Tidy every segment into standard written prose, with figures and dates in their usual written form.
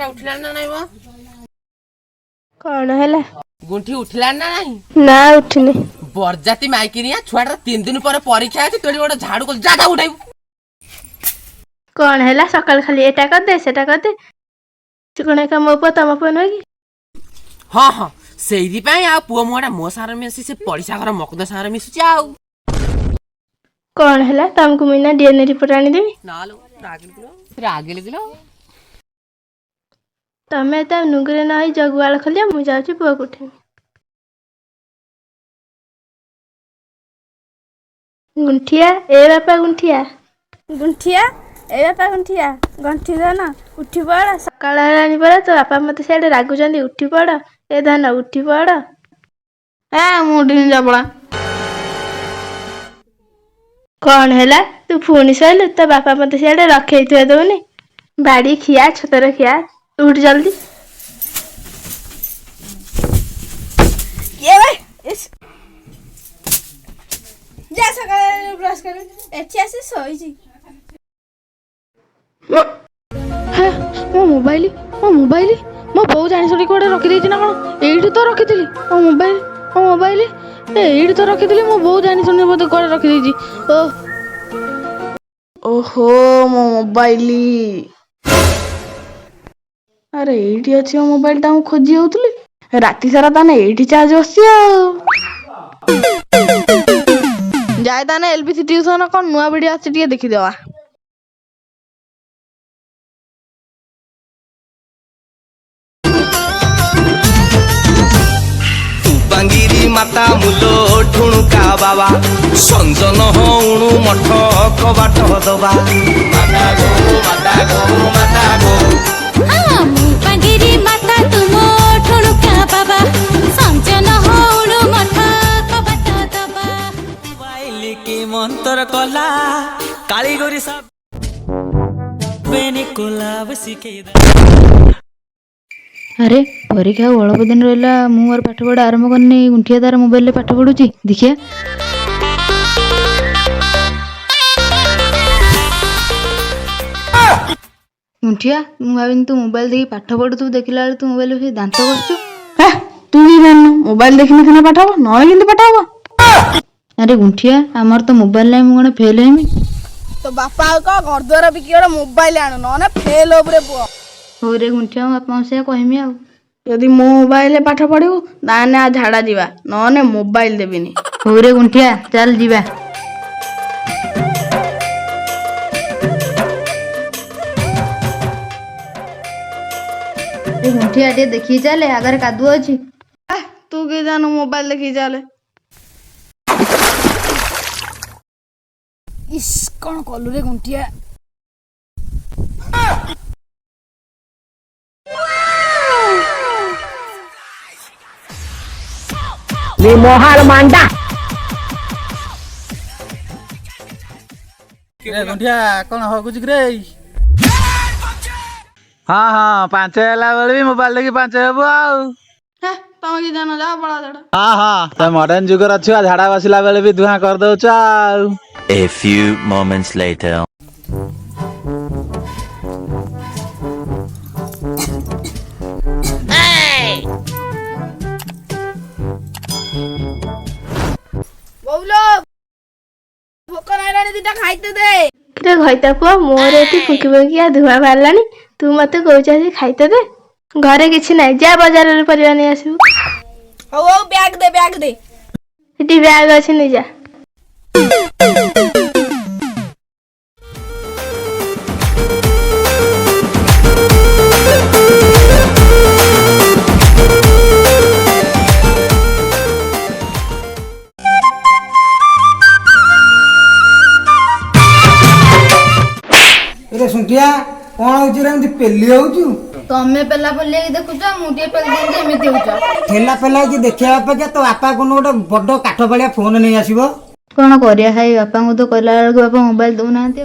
गुंठिया उठिला ना नहीं वो कौन है गुंठी उठिला ना नहीं ना उठनी बरजाती माइकिनिया छुआटा 3 दिन पर परीक्षा है तोड़ी गोटे झाड़ू को जाता उठाइबू कौन है सकाल खाली एटा कर दे सेटा कर दे कौन का मो पुआ तुम पुआ नुह कि हाँ हाँ से पुआ मुआटा मो सारा मिसी से पड़िशा घर मकद सारा मिशुची आउ कौन है तुमको मुझे डीएनए रिपोर्ट आनीदेवी नालो रागिल किलो तमें तो नुगरे न जगुआल खोलिया मुझे जाऊँ पुआ को उठेमी गुंठिया ए बापा गुंठिया गुंठिया ए बापा गुंठिया गंठी धन उठी पड़ सकाल पड़ा तो बापा मत सियाड़े रागुंट उठी पड़ ए धन उठी पड़ मुझे जबड़ा कौन है तू पुणी शोलु तो बापा मत सियाड़े रखे दौनी बाड़ी खिया छतर खिया उठ जल्दी जा सकाल ब्रश कर एठी आसी सोई जी मो मोबाइल मो बो जानी सुनी कोड़े रखी देछि ना कोन एठी तो रखी थिली मो मोबाइल एठी तो रखी थिली मो बो जानी सुनी बोते कोड़े रखी देछि ओहो मो मोबाइल अरे एठी अछि मो मोबाइल ता खोजी होउतली राती सारा ताने एठी चार्ज बसि जाए ताने एलबीसी ट्यूशन कोन नुआ वीडियो आछि टिके देखि देवा बांगिरी माता मुलो ठुणुका बाबा संजन हणु मठ कबाट दबा माता गो माता गो माता गो हाँ बांगिरी माता तुम ठुणुका बाबा संजन हणु मठ कबाट दबा मोबाइल की मंत्र कला कालीगोरी सब बेनी कोलाब सिखेदा अरे परीक्षा अल्प दिन रहा मुझे पाठ पढ़ा आरंभ करनी गुंठिया तार मोबाइल पाठ पढ़ुची देखिए गुंठिया मुझे भाविनी तू मोबाइल देखी पाठ पढ़ु तू देखला तू मोबाइल से दांत कर तू भी जानू मोबाइल देखने सीना पाठ हम ना पाठ हम अरे गुंठिया आमर तो मोबाइल नहीं मुझे फेल हेमी तो बापा का घर द्वारा भी किए मोबाइल आनु ना फेल हो रे पुआ हो रे गुंठिया बापा से कहमी आ यदि मो मोबाइल पाठ पढ़ू ताने आ झाड़ा जीवा नने मोबाइल देबिनी हो रे गुंठिया चल जीवा गुंठिया टे देखी चले अगर कादू अछि तू के जानू मोबाइल देखी चले इस कौन कलु रे गुंठिया नी मोहाल मांडा रे गुंठिया कौन हगुच रे हाँ हाँ पांच है बेले भी मोबाइल देखी पांच हेबू आउ तुम कि जानो जा बड़ा झाड़ा हाँ हाँ तो मॉडर्न जुगर अच्छी झाड़ा बसला बेले भी धुआं कर दउछ आउ A few moments later बोलो भोक नाइरानी दिटा खाइते दे किरे घइता पुआ मोर एटी फुंकी फुंकी धुआ बाहरलानी तू मते कहूछ आसी खाइते दे घरे किछि नाही जा बाजार रे परिवा नै आसीबू हो बैग दे एटी बैग अछि नै जा सुंटिया कौन हो पेली हो तमे पेला पल्ले देखुछ मुटे पेल दिन एमिति होछ ठेला पेला कि देखिया अपेक्षा तो बापा कोन गोटे बड़ काठ भलिया फोन नहीं आसीबो कौन करिया भाई बापा को तो कहला बेलू बापा मोबाइल दउ नाते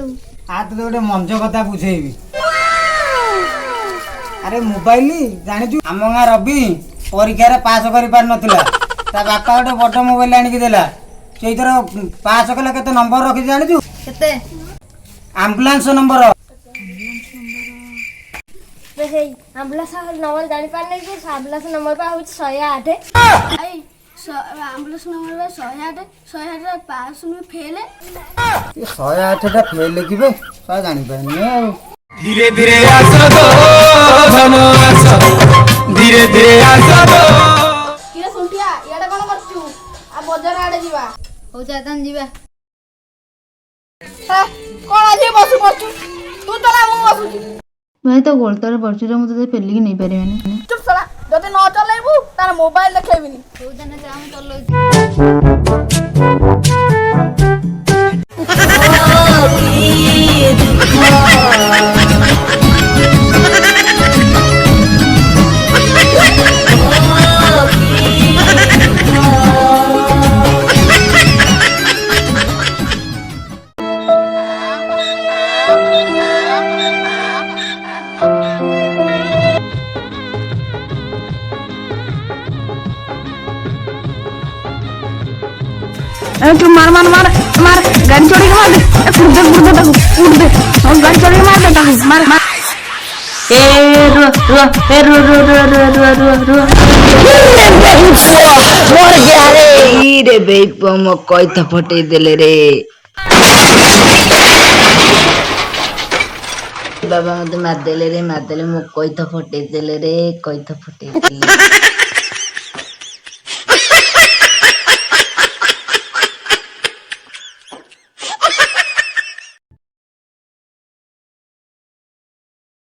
आ तो गोटे मंज कथा बुझेबी अरे मोबाइल जानिछु हम गाँ रवि परीक्षा रे पास करि पार नथिला ता बापा गोटे बड़ मोबाइल आनी के देला सेई थर पास कला केते नंबर रखि जानिछु केते एम्बुलेंस नंबर ହେଇ ଆମ୍ବୁଲାନ୍ସ ନମ୍ବର ଜାଣିପାରିଲେ କି ଆମ୍ବୁଲାନ୍ସ ନମ୍ବର ବା ହେଉଛି 108। ଆମ୍ବୁଲାନ୍ସ ନମ୍ବର ବା 108 ପାସ୍ ଫେଲ୍। 108ଟା ଫେଲ୍ ଲେଖିବେ ସାର୍ ଜାଣିପାରିନି ଆଉ। ଧୀରେ ଧୀରେ ଆସ ଗୋ ଧନ ଆସ ଧୀରେ ଧୀରେ ଆସ ଗୋ। କିରେ ସୁଣ୍ଟିଆ ଇଆଡ଼େ କ'ଣ କରୁଛୁ? ଆଉ ବଜାର ଆଡ଼େ ଯିବା। ହଉ ଚାଲ ଯିବା। କ'ଣ ଆଜି ବସୁ ପଡ଼ୁଛୁ? ତୁ ଚଲା ମୁଁ ବସୁଛି। ଭାଇ ତ ଗୋଳତାରେ ପଡୁଛି ମୁଁ ତତେ ପେଲିକି ନେଇପାରିବିନି। ଚୁପ୍ ଶଳା, ଯଦି ନ ଚଲେଇବୁ ତାର ମୋବାଇଲ ଦେଖେଇବିନି। ହଉ ତାହେଲେ ଯା ମୁଁ ଚଲଉଛି। तू मार मार मार मार गाड़ी चढ़ी के मार दे कूद दे ताकू कूद दे और गाड़ी चढ़ी के मार दे ताकू मार मार ए रुआ रुआ ए रुआ रुआ रुआ रुआ रुआ रुआ रुआ मर गया रे रे बेप मो कोई तो फटे देले रे बाबा मते मार देले मो कोई तो फटे देले रे कोई तो फटे देले।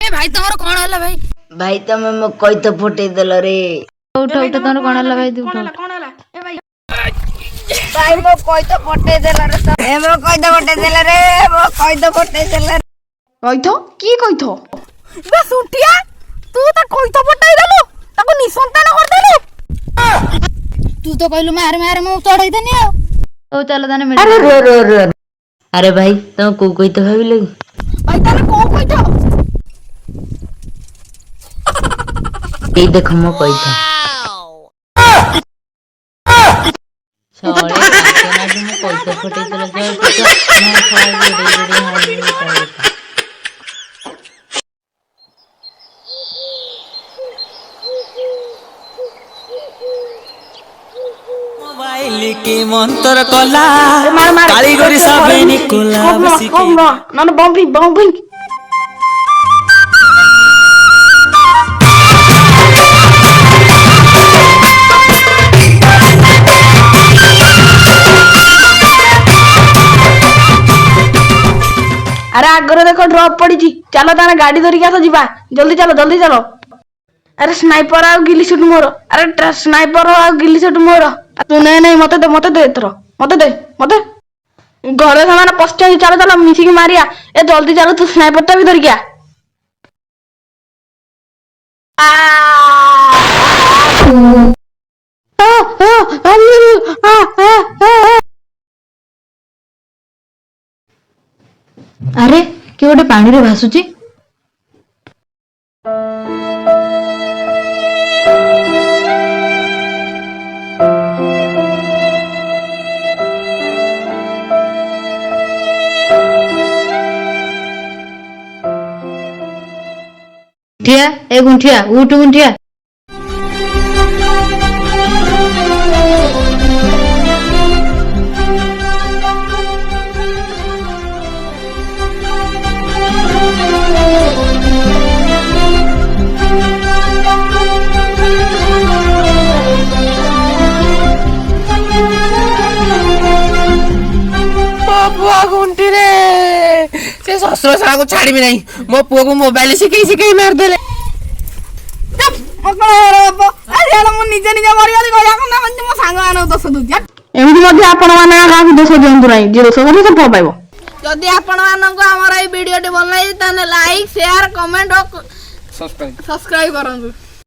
भाई तमरो कौन हला भाई? भाई तमे मो कोई तो फटे देलो रे। उठ उठ तोर कोन हला भाई तू उठ। भाई मो कोई तो फटे देला रे तो ए मो कोई तो फटे देला रे मो कोई तो फटे देला रे। कइथो की कइथो बे सुंटिया तू तो कोई तो फटे देलु ताको निसंतान कर देलु। तू तो कहलु मार मार मु चढ़ाई देनी आ। ओ चलो ताने मेरे। अरे रो रो रो अरे भाई तुम को कोई तो भाबिले भाई ताने को कइथो ए देखो मो कोई था छोड़े ना तुम कोई तो फटे चला जाओ तो मैं सारा वीडियो हां मोबाइल के मंत्र कला कालीगरी सबेनी कोला बसिके ना बम भी अरे आगरे देखो ड्रॉप पड़ी चलो ताने गाड़ी धरिक आस जीवा जल्दी चलो। अरे स्नाइपर आ गिली शूट मोर अरे स्नाइपर आ गिली शूट मोर तू नहीं मते दे एथर मते दे घरे से पश्चा चलो मिसिकी मारिया ए जल्दी चलो तू स्नाइपर टा भी धरिक अरे कि गोटे पानी रे भासुची गुंठिया ए गुंठिया उठ गुंठिया से ससुर साला को छाड़ी भी नहीं मो पुओ को मोबाइल शिखई मार देले। एमती मध्य आपण माने काहाकु दोष दियंतु नाही जे दोष करे से पाइबो। जदि आपण मानको हमर ए वीडियो टी भल लागि ताने लाइक शेयर कमेंट और सब्सक्राइब करंतु।